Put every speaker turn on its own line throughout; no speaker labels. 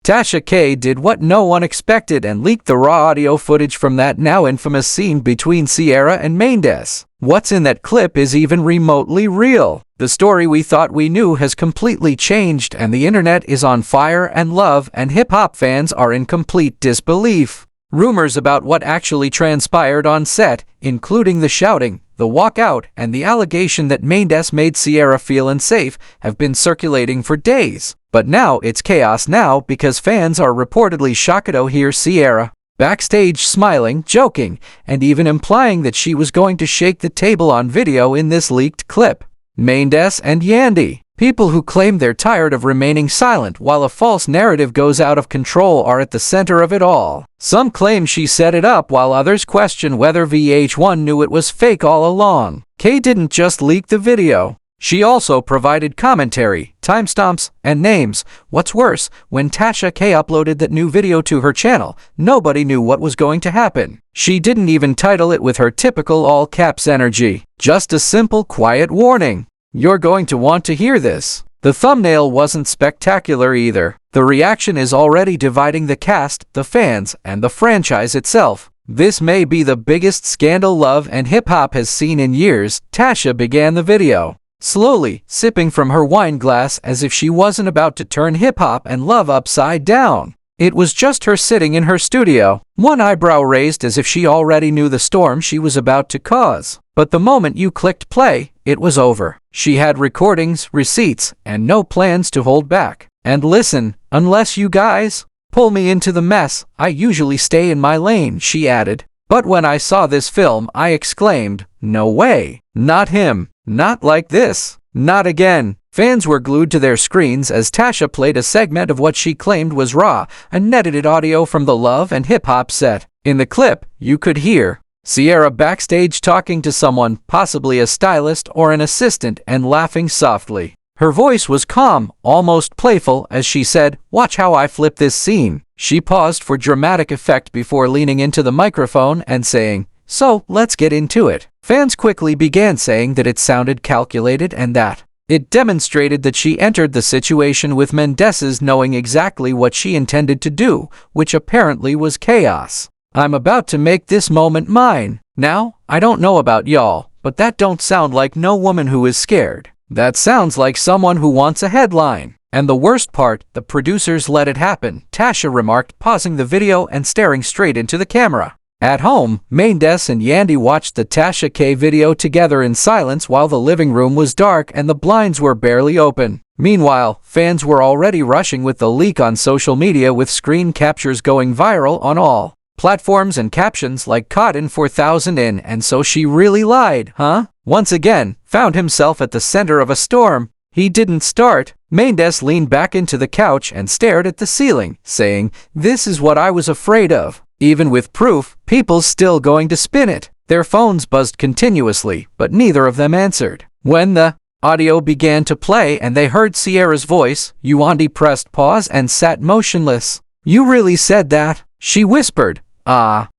Tasha K did what no one expected and leaked the raw audio footage from that now infamous scene between Ciara and Mendeecees. What's in that clip is even remotely real. The story we thought we knew has completely changed, and the internet is on fire, and love and hip-hop fans are in complete disbelief. Rumors about what actually transpired on set, including the shouting, the walkout, and the allegation that Mendeecees made Ciara feel unsafe, have been circulating for days. But now it's chaos now because fans are reportedly shocked to hear Ciara backstage smiling, joking, and even implying that she was going to shake the table on video in this leaked clip. Mendeecees and Yandy. People who claim they're tired of remaining silent while a false narrative goes out of control are at the center of it all. Some claim she set it up while others question whether VH1 knew it was fake all along. K didn't just leak the video. She also provided commentary, timestamps, and names. What's worse, when Tasha K uploaded that new video to her channel, nobody knew what was going to happen. She didn't even title it with her typical all-caps energy. Just a simple, quiet warning. You're going to want to hear this. The thumbnail wasn't spectacular either. The reaction is already dividing the cast, the fans, and the franchise itself. This may be the biggest scandal love and hip-hop has seen in years. Tasha began the video slowly, sipping from her wine glass as if she wasn't about to turn hip-hop and love upside down. It was just her sitting in her studio, one eyebrow raised as if she already knew the storm she was about to cause. But the moment you clicked play, it was over. She had recordings, receipts, and no plans to hold back. And listen, unless you guys pull me into the mess, I usually stay in my lane, she added. But when I saw this film, I exclaimed, no way, not him, not like this, not again. Fans were glued to their screens as Tasha played a segment of what she claimed was raw, unedited audio from the Love and Hip Hop set. In the clip, you could hear Ciara backstage talking to someone, possibly a stylist or an assistant, and laughing softly. Her voice was calm, almost playful, as she said, "Watch how I flip this scene." She paused for dramatic effect before leaning into the microphone and saying, "So, let's get into it." Fans quickly began saying that it sounded calculated and that it demonstrated that she entered the situation with Mendeecees knowing exactly what she intended to do, which apparently was chaos. "I'm about to make this moment mine. Now, I don't know about y'all, but that don't sound like no woman who is scared. That sounds like someone who wants a headline. And the worst part, the producers let it happen," Tasha remarked, pausing the video and staring straight into the camera. At home, Mendeecees and Yandy watched the Tasha K video together in silence while the living room was dark and the blinds were barely open. Meanwhile, fans were already rushing with the leak on social media, with screen captures going viral on all platforms and captions like "caught in 4,000 in, and so she really lied, huh?" Once again, found himself at the center of a storm. He didn't start. Mendeecees leaned back into the couch and stared at the ceiling, saying, "This is what I was afraid of." Even with proof, people's still going to spin it. Their phones buzzed continuously, but neither of them answered. When the audio began to play and they heard Ciara's voice, Yandy pressed pause and sat motionless. "You really said that?" she whispered.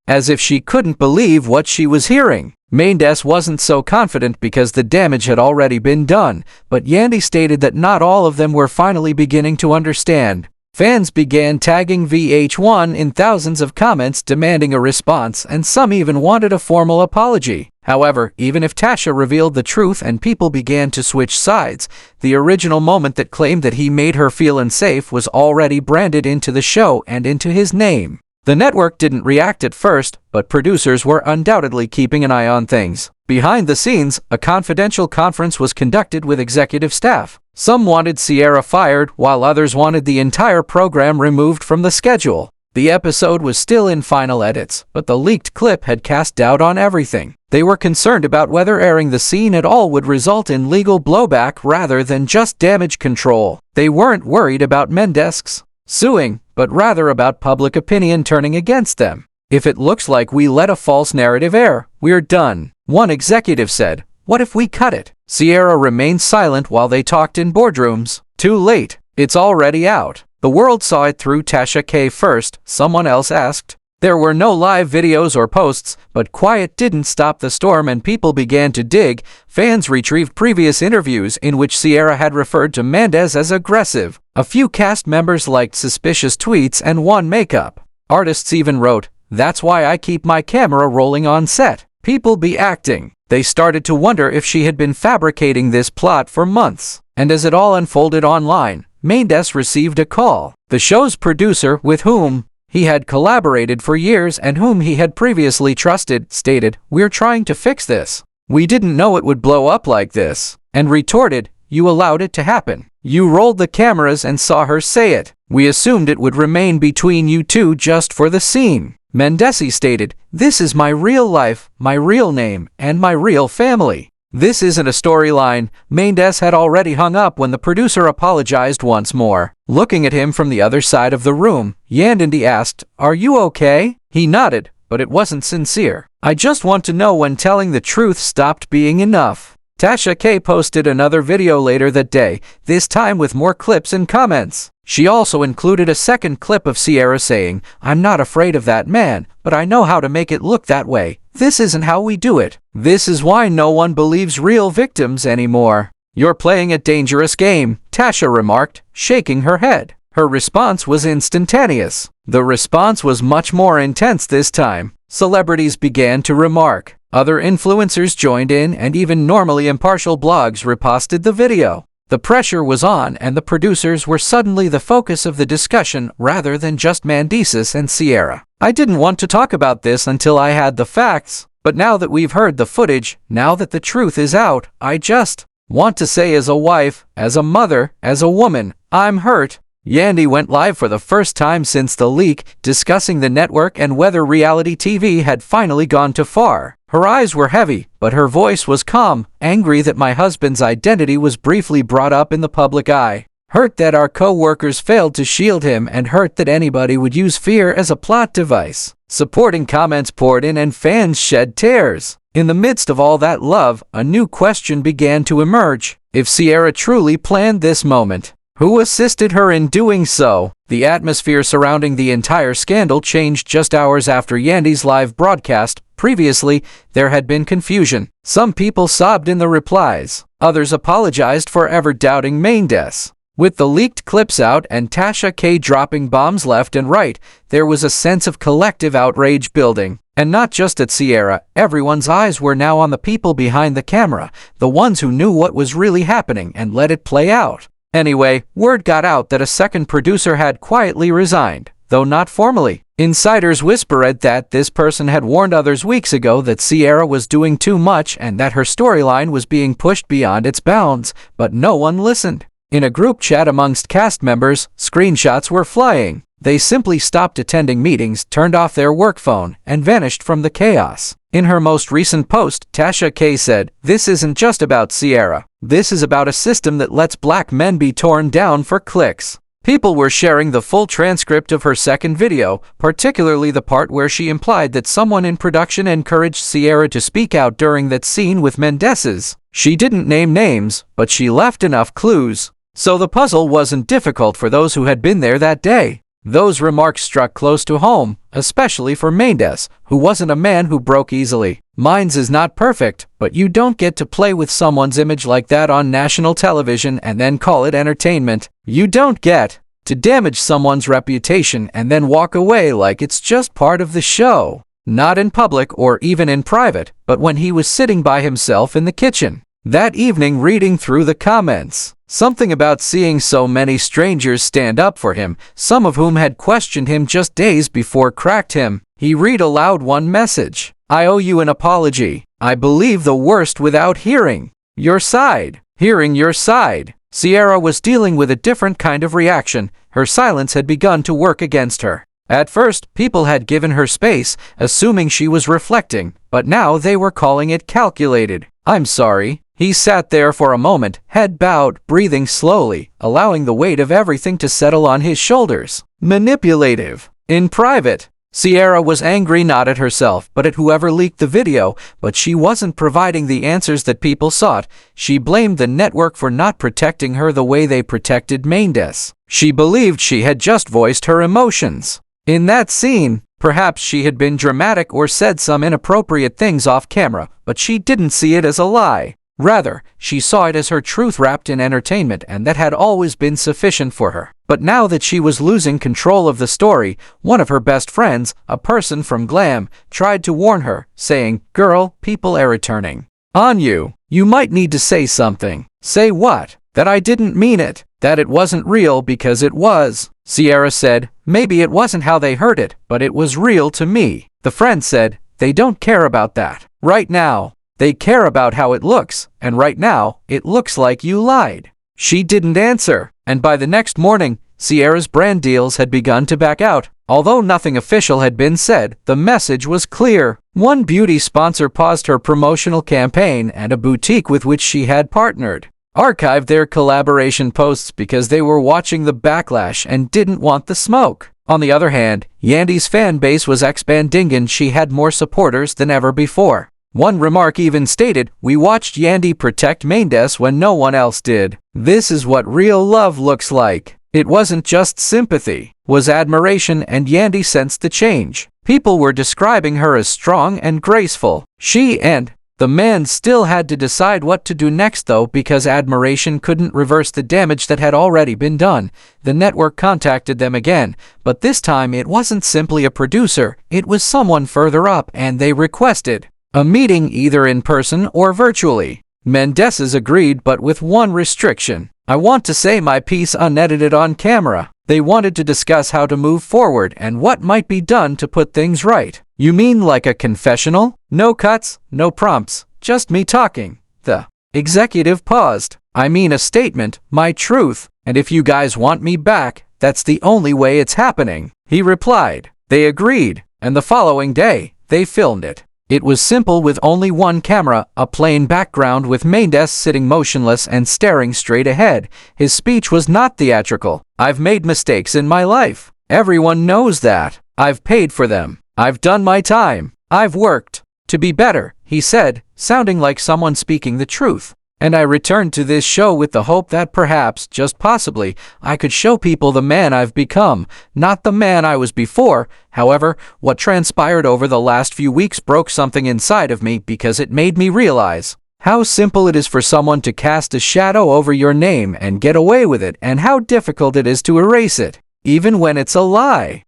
As if she couldn't believe what she was hearing. Mendeecees wasn't so confident because the damage had already been done, but Yandy stated that not all of them were finally beginning to understand. Fans began tagging VH1 in thousands of comments demanding a response, and some even wanted a formal apology. However, even if Tasha revealed the truth and people began to switch sides, the original moment that claimed that he made her feel unsafe was already branded into the show and into his name. The network didn't react at first, but producers were undoubtedly keeping an eye on things. Behind the scenes, a confidential conference was conducted with executive staff. Some wanted Ciara fired, while others wanted the entire program removed from the schedule. The episode was still in final edits, but the leaked clip had cast doubt on everything. They were concerned about whether airing the scene at all would result in legal blowback rather than just damage control. They weren't worried about Mendeecees suing, but rather about public opinion turning against them. "If it looks like we let a false narrative air, we're done," one executive said. "What if we cut it?" Ciara remained silent while they talked in boardrooms. "Too late. It's already out. The world saw it through Tasha K first," someone else asked. There were no live videos or posts, but quiet didn't stop the storm and people began to dig. Fans retrieved previous interviews in which Ciara had referred to Mendeecees as aggressive. A few cast members liked suspicious tweets and won makeup. Artists even wrote, "That's why I keep my camera rolling on set. People be acting." They started to wonder if she had been fabricating this plot for months. And as it all unfolded online, Mendeecees received a call. The show's producer, with whom he had collaborated for years and whom he had previously trusted, stated, "We're trying to fix this. We didn't know it would blow up like this," and retorted, "You allowed it to happen. You rolled the cameras and saw her say it. We assumed it would remain between you two just for the scene." Mendeecees stated, "This is my real life, my real name, and my real family. This isn't a storyline." Mendeecees had already hung up when the producer apologized once more. Looking at him from the other side of the room, Yandy asked, "Are you okay?" He nodded, but it wasn't sincere. "I just want to know when telling the truth stopped being enough." Tasha K posted another video later that day, this time with more clips and comments. She also included a second clip of Ciara saying, "I'm not afraid of that man, but I know how to make it look that way. This isn't how we do it. This is why no one believes real victims anymore." "You're playing a dangerous game," Tasha remarked, shaking her head. Her response was instantaneous. The response was much more intense this time. Celebrities began to remark. Other influencers joined in, and even normally impartial blogs reposted the video. The pressure was on, and the producers were suddenly the focus of the discussion rather than just Mendeecees and Ciara. "I didn't want to talk about this until I had the facts, but now that we've heard the footage, now that the truth is out, I just want to say as a wife, as a mother, as a woman, I'm hurt." Yandy went live for the first time since the leak, discussing the network and whether reality TV had finally gone too far. Her eyes were heavy, but her voice was calm, angry that my husband's identity was briefly brought up in the public eye. Hurt that our co-workers failed to shield him, and hurt that anybody would use fear as a plot device. Supporting comments poured in and fans shed tears. In the midst of all that love, a new question began to emerge. If Ciara truly planned this moment, who assisted her in doing so? The atmosphere surrounding the entire scandal changed just hours after Yandy's live broadcast. Previously, there had been confusion. Some people sobbed in the replies. Others apologized for ever doubting Mendeecees. With the leaked clips out and Tasha K dropping bombs left and right, there was a sense of collective outrage building. And not just at Ciara, everyone's eyes were now on the people behind the camera, the ones who knew what was really happening and let it play out. Anyway, word got out that a second producer had quietly resigned, though not formally. Insiders whispered that this person had warned others weeks ago that Ciara was doing too much and that her storyline was being pushed beyond its bounds, but no one listened. In a group chat amongst cast members, screenshots were flying. They simply stopped attending meetings, turned off their work phone, and vanished from the chaos. In her most recent post, Tasha K said, "This isn't just about Ciara. This is about a system that lets black men be torn down for clicks." People were sharing the full transcript of her second video, particularly the part where she implied that someone in production encouraged Ciara to speak out during that scene with Mendeecees. She didn't name names, but she left enough clues. So the puzzle wasn't difficult for those who had been there that day. Those remarks struck close to home, especially for Mendeecees, who wasn't a man who broke easily. "Mine's is not perfect, but you don't get to play with someone's image like that on national television and then call it entertainment. You don't get to damage someone's reputation and then walk away like it's just part of the show." Not in public or even in private, but when he was sitting by himself in the kitchen that evening reading through the comments. Something about seeing so many strangers stand up for him, some of whom had questioned him just days before, cracked him. He read aloud one message. "I owe you an apology. I believe the worst without hearing your side." Hearing your side. Ciara was dealing with a different kind of reaction. Her silence had begun to work against her. At first, people had given her space, assuming she was reflecting, but now they were calling it calculated. "I'm sorry." He sat there for a moment, head bowed, breathing slowly, allowing the weight of everything to settle on his shoulders. Manipulative. In private, Ciara was angry not at herself, but at whoever leaked the video, but she wasn't providing the answers that people sought. She blamed the network for not protecting her the way they protected Mendeecees. She believed she had just voiced her emotions. In that scene, Perhaps she had been dramatic or said some inappropriate things off camera, but she didn't see it as a lie. Rather, she saw it as her truth wrapped in entertainment, and that had always been sufficient for her. But now that she was losing control of the story, one of her best friends, a person from Glam, tried to warn her, saying, "Girl, people are returning on you. You might need to say something." "Say what?" "That I didn't mean it. That it wasn't real because it was." Sierra said, "Maybe it wasn't how they heard it, but it was real to me." The friend said, "They don't care about that. Right now. They care about how it looks, and right now, it looks like you lied." She didn't answer, and by the next morning, Sierra's brand deals had begun to back out. Although nothing official had been said, the message was clear. One beauty sponsor paused her promotional campaign, and a boutique with which she had partnered archived their collaboration posts because they were watching the backlash and didn't want the smoke. On the other hand, Yandy's fan base was expanding and she had more supporters than ever before. One remark even stated, "We watched Yandy protect Mendeecees when no one else did. This is what real love looks like." It wasn't just sympathy, it was admiration, and Yandy sensed the change. People were describing her as strong and graceful. She and the man still had to decide what to do next though, because admiration couldn't reverse the damage that had already been done. The network contacted them again, but this time it wasn't simply a producer, it was someone further up, and they requested a meeting either in person or virtually. Mendeecees agreed, but with one restriction. "I want to say my piece unedited on camera." They wanted to discuss how to move forward and what might be done to put things right. "You mean like a confessional? No cuts, no prompts, just me talking." The executive paused. "I mean a statement, my truth, and if you guys want me back, that's the only way it's happening," he replied. They agreed, and the following day, they filmed it. It was simple with only one camera, a plain background with Mendeecees sitting motionless and staring straight ahead. His speech was not theatrical. "I've made mistakes in my life. Everyone knows that. I've paid for them. I've done my time. I've worked to be better," he said, sounding like someone speaking the truth. "And I returned to this show with the hope that perhaps, just possibly, I could show people the man I've become, not the man I was before." However, what transpired over the last few weeks broke something inside of me, because it made me realize how simple it is for someone to cast a shadow over your name and get away with it, and how difficult it is to erase it, even when it's a lie.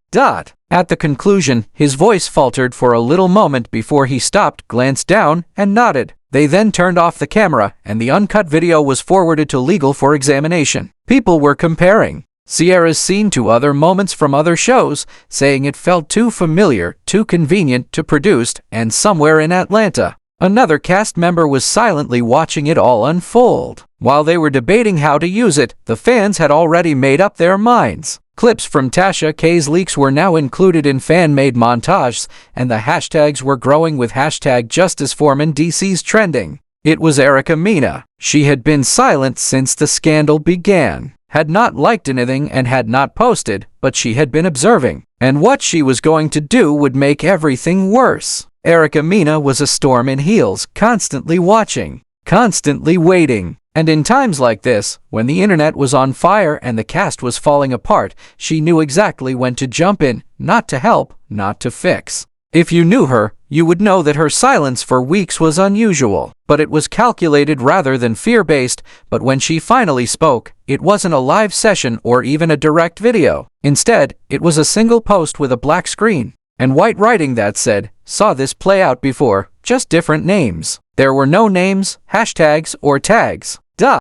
At the conclusion, his voice faltered for a little moment before he stopped, glanced down, and nodded. They then turned off the camera, and the uncut video was forwarded to legal for examination. People were comparing Sierra's scene to other moments from other shows, saying it felt too familiar, too convenient to produce, and somewhere in Atlanta. Another cast member was silently watching it all unfold. While they were debating how to use it, the fans had already made up their minds. Clips from Tasha K's leaks were now included in fan-made montages, and the hashtags were growing with #Justice for Mendeecees trending. It was Erica Mena. She had been silent since the scandal began, had not liked anything, and had not posted, but she had been observing. And what she was going to do would make everything worse. Erica Mena was a storm in heels, constantly watching, constantly waiting. And in times like this, when the internet was on fire and the cast was falling apart, she knew exactly when to jump in, not to help, not to fix. If you knew her, you would know that her silence for weeks was unusual, but it was calculated rather than fear-based. But when she finally spoke, it wasn't a live session or even a direct video. Instead, it was a single post with a black screen and white writing that said, "Saw this play out before, just different names." There were no names, hashtags, or tags.